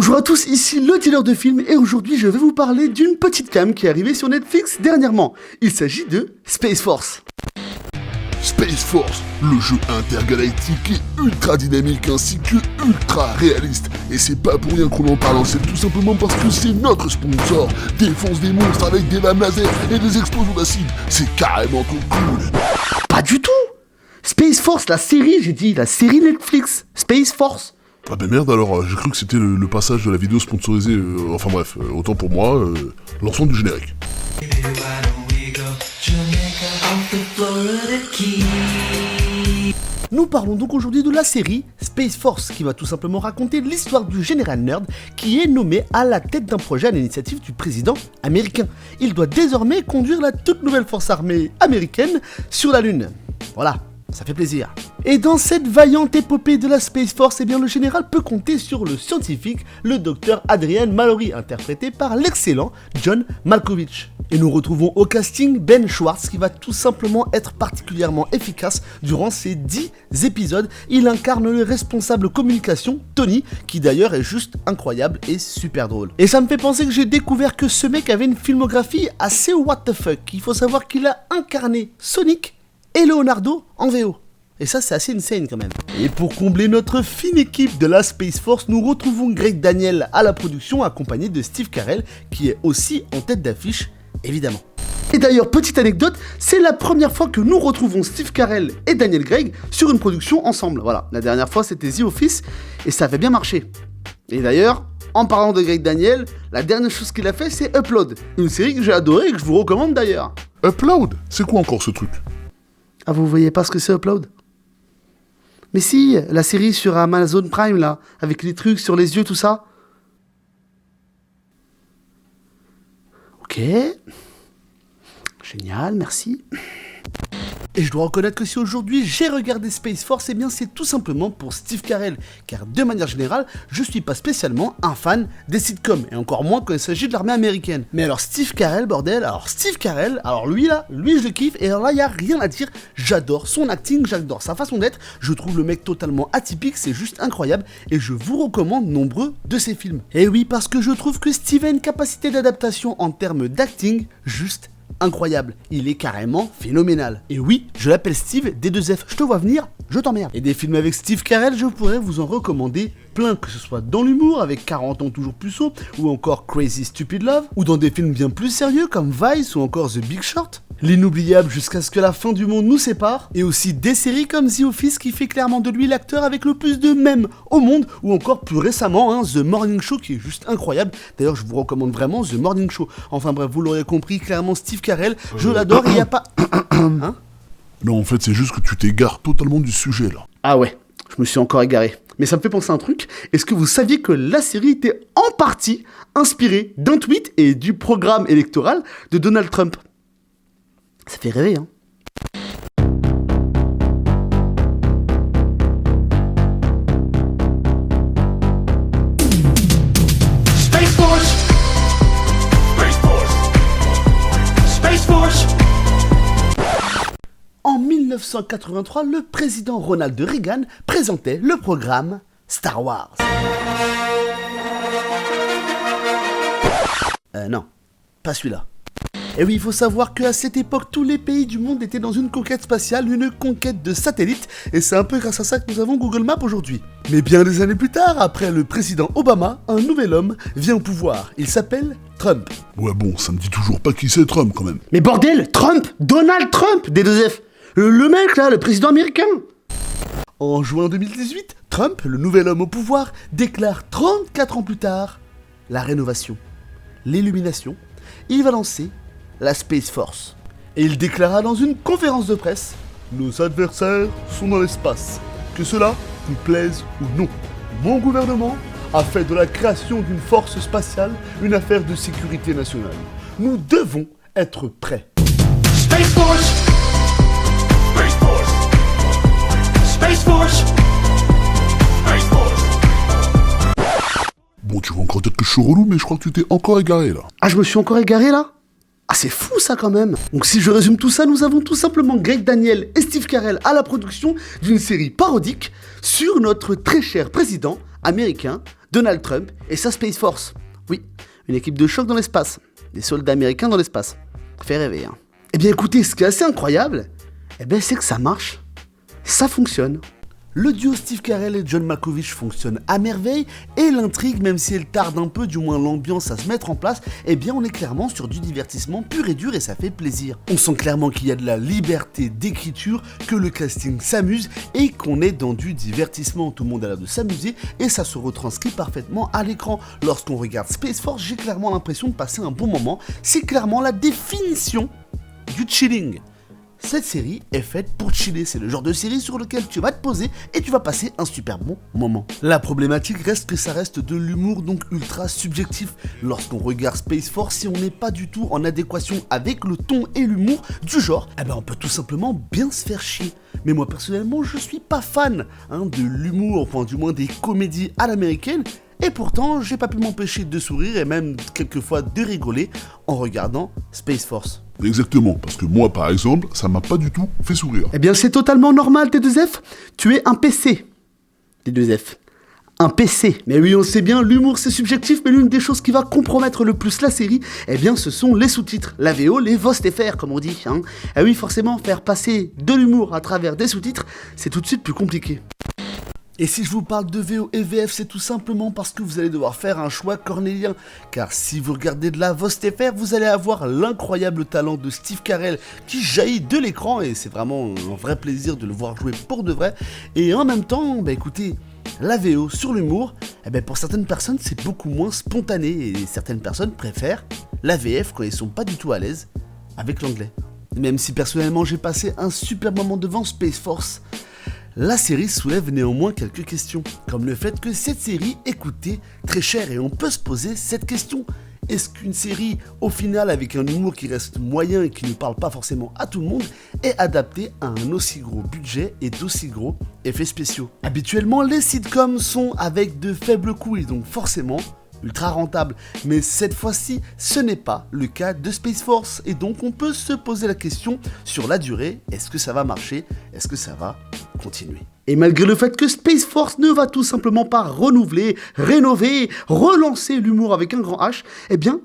Bonjour à tous, ici le dealer de films et aujourd'hui je vais vous parler d'une petite cam qui est arrivée sur Netflix dernièrement. Il s'agit de Space Force. Space Force, le jeu intergalactique est ultra dynamique ainsi que ultra réaliste. Et c'est pas pour rien qu'on en parle, c'est tout simplement parce que c'est notre sponsor. Défonce des monstres avec des lames laser et des explosions d'acide, c'est carrément trop cool. Pas du tout. Space Force, la série, j'ai dit, la série Netflix, Space Force. Ah ben merde alors, j'ai cru que c'était le passage de la vidéo sponsorisée, enfin bref, autant pour moi, lancement du générique. Nous parlons donc aujourd'hui de la série Space Force qui va tout simplement raconter l'histoire du général Nerd qui est nommé à la tête d'un projet à l'initiative du président américain. Il doit désormais conduire la toute nouvelle force armée américaine sur la Lune. Voilà. Ça fait plaisir. Et dans cette vaillante épopée de la Space Force, eh bien le général peut compter sur le scientifique, le docteur Adrian Mallory, interprété par l'excellent John Malkovich. Et nous retrouvons au casting Ben Schwartz qui va tout simplement être particulièrement efficace durant ces 10 épisodes. Il incarne le responsable communication, Tony, qui d'ailleurs est juste incroyable et super drôle. Et ça me fait penser que j'ai découvert que ce mec avait une filmographie assez what the fuck. Il faut savoir qu'il a incarné Sonic et Leonardo en VO. Et ça, c'est assez insane quand même. Et pour combler notre fine équipe de la Space Force, nous retrouvons Greg Daniel à la production, accompagné de Steve Carell, qui est aussi en tête d'affiche, évidemment. Et d'ailleurs, petite anecdote, c'est la première fois que nous retrouvons Steve Carell et Daniel Craig sur une production ensemble. Voilà, la dernière fois, c'était The Office, et ça avait bien marché. Et d'ailleurs, en parlant de Greg Daniel, la dernière chose qu'il a fait, c'est Upload, une série que j'ai adorée et que je vous recommande d'ailleurs. Upload? C'est quoi encore ce truc? Ah, vous voyez pas ce que c'est Upload? Mais si, la série sur Amazon Prime, là, avec les trucs sur les yeux, tout ça. Ok. Génial, merci. Et je dois reconnaître que si aujourd'hui j'ai regardé Space Force, eh bien c'est tout simplement pour Steve Carell, car de manière générale, je suis pas spécialement un fan des sitcoms, et encore moins quand il s'agit de l'armée américaine. Mais alors Steve Carell, bordel, lui je le kiffe, et alors là y a rien à dire, j'adore son acting, j'adore sa façon d'être, je trouve le mec totalement atypique, c'est juste incroyable, et je vous recommande nombreux de ses films. Et oui, parce que je trouve que Steve a une capacité d'adaptation en termes d'acting juste incroyable, il est carrément phénoménal. Et oui, je l'appelle Steve, D2F, je te vois venir, je t'emmerde. Et des films avec Steve Carell, je pourrais vous en recommander plein, que ce soit dans l'humour avec 40 ans toujours puceau, ou encore Crazy Stupid Love, ou dans des films bien plus sérieux comme Vice ou encore The Big Short, l'inoubliable Jusqu'à ce que la fin du monde nous sépare, et aussi des séries comme The Office qui fait clairement de lui l'acteur avec le plus de mèmes au monde, ou encore plus récemment The Morning Show qui est juste incroyable. D'ailleurs je vous recommande vraiment The Morning Show. Enfin bref, vous l'aurez compris, clairement Steve Carell, je l'adore, il n'y a pas... Hein? Non, en fait c'est juste que tu t'égares totalement du sujet là. Ah ouais, je me suis encore égaré. Mais ça me fait penser à un truc, est-ce que vous saviez que la série était en partie inspirée d'un tweet et du programme électoral de Donald Trump? Ça fait rêver, hein. Space Force! Space Force! Space Force! En 1983, le président Ronald Reagan présentait le programme Star Wars. Non, pas celui-là. Et oui, il faut savoir qu'à cette époque, tous les pays du monde étaient dans une conquête spatiale, une conquête de satellites, et c'est un peu grâce à ça que nous avons Google Maps aujourd'hui. Mais bien des années plus tard, après le président Obama, un nouvel homme vient au pouvoir. Il s'appelle Trump. Ouais bon, ça me dit toujours pas qui c'est Trump quand même. Mais bordel, Trump! Donald Trump, D2F! Le mec là, le président américain! En juin 2018, Trump, le nouvel homme au pouvoir, déclare 34 ans plus tard la rénovation, l'illumination. Il va lancer la Space Force. Et il déclara dans une conférence de presse: nos adversaires sont dans l'espace, que cela nous plaise ou non. Mon gouvernement a fait de la création d'une force spatiale une affaire de sécurité nationale. Nous devons être prêts. Space Force! Space Force! Space Force! Space Force! Bon, tu vas encore dire que je suis relou, mais je crois que tu t'es encore égaré là. Ah, je me suis encore égaré là? Ah, c'est fou ça quand même. Donc si je résume tout ça, nous avons tout simplement Greg Daniel et Steve Carell à la production d'une série parodique sur notre très cher président américain Donald Trump et sa Space Force. Oui, une équipe de choc dans l'espace. Des soldats américains dans l'espace. Fait rêver, hein. Eh bien écoutez, ce qui est assez incroyable, c'est que ça marche. Ça fonctionne. Le duo Steve Carell et John Malkovich fonctionne à merveille et l'intrigue, même si elle tarde un peu, du moins l'ambiance à se mettre en place, on est clairement sur du divertissement pur et dur et ça fait plaisir. On sent clairement qu'il y a de la liberté d'écriture, que le casting s'amuse et qu'on est dans du divertissement. Tout le monde a l'air de s'amuser et ça se retranscrit parfaitement à l'écran. Lorsqu'on regarde Space Force, j'ai clairement l'impression de passer un bon moment. C'est clairement la définition du chilling. Cette série est faite pour chiller, c'est le genre de série sur lequel tu vas te poser et tu vas passer un super bon moment. La problématique reste que ça reste de l'humour, donc ultra subjectif. Lorsqu'on regarde Space Force, si on n'est pas du tout en adéquation avec le ton et l'humour du genre, on peut tout simplement bien se faire chier. Mais moi personnellement, je suis pas fan de l'humour, enfin du moins des comédies à l'américaine. Et pourtant, j'ai pas pu m'empêcher de sourire et même quelquefois de rigoler en regardant Space Force. Exactement, parce que moi par exemple, ça m'a pas du tout fait sourire. C'est totalement normal, T2F. Tu es un PC. T2F. Un PC. Mais oui, on sait bien, l'humour c'est subjectif, mais l'une des choses qui va compromettre le plus la série, ce sont les sous-titres. La VO, les VOSTFR, comme on dit. Et oui, forcément, faire passer de l'humour à travers des sous-titres, c'est tout de suite plus compliqué. Et si je vous parle de VO et VF, c'est tout simplement parce que vous allez devoir faire un choix cornélien. Car si vous regardez de la VOSTFR, vous allez avoir l'incroyable talent de Steve Carell qui jaillit de l'écran et c'est vraiment un vrai plaisir de le voir jouer pour de vrai. Et en même temps, écoutez, la VO sur l'humour, pour certaines personnes c'est beaucoup moins spontané et certaines personnes préfèrent la VF quand ils sont pas du tout à l'aise avec l'anglais. Même si personnellement j'ai passé un super moment devant Space Force, la série soulève néanmoins quelques questions, comme le fait que cette série est coûtée très cher et on peut se poser cette question. Est-ce qu'une série, au final, avec un humour qui reste moyen et qui ne parle pas forcément à tout le monde, est adaptée à un aussi gros budget et d'aussi gros effets spéciaux? Habituellement, les sitcoms sont avec de faibles coûts et donc forcément ultra rentable, mais cette fois-ci, ce n'est pas le cas de Space Force et donc on peut se poser la question sur la durée, est-ce que ça va marcher, est-ce que ça va continuer? Et malgré le fait que Space Force ne va tout simplement pas renouveler, rénover, relancer l'humour avec un grand H,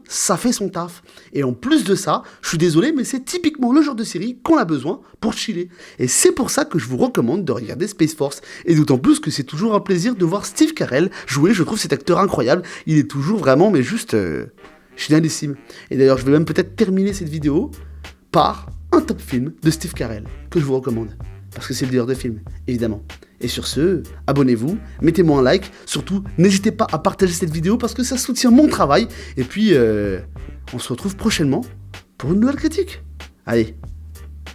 ça fait son taf. Et en plus de ça, je suis désolé, mais c'est typiquement le genre de série qu'on a besoin pour chiller. Et c'est pour ça que je vous recommande de regarder Space Force. Et d'autant plus que c'est toujours un plaisir de voir Steve Carell jouer, je trouve cet acteur incroyable. Il est toujours vraiment, mais juste génialissime. Et d'ailleurs, je vais même peut-être terminer cette vidéo par un top film de Steve Carell, que je vous recommande. Parce que c'est le leader de film, évidemment. Et sur ce, abonnez-vous, mettez-moi un like, surtout n'hésitez pas à partager cette vidéo parce que ça soutient mon travail. Et puis, on se retrouve prochainement pour une nouvelle critique. Allez,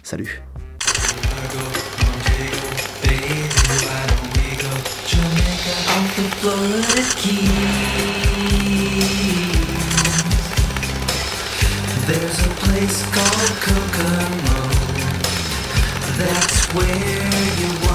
salut. There's a place called Kokomo. That's where you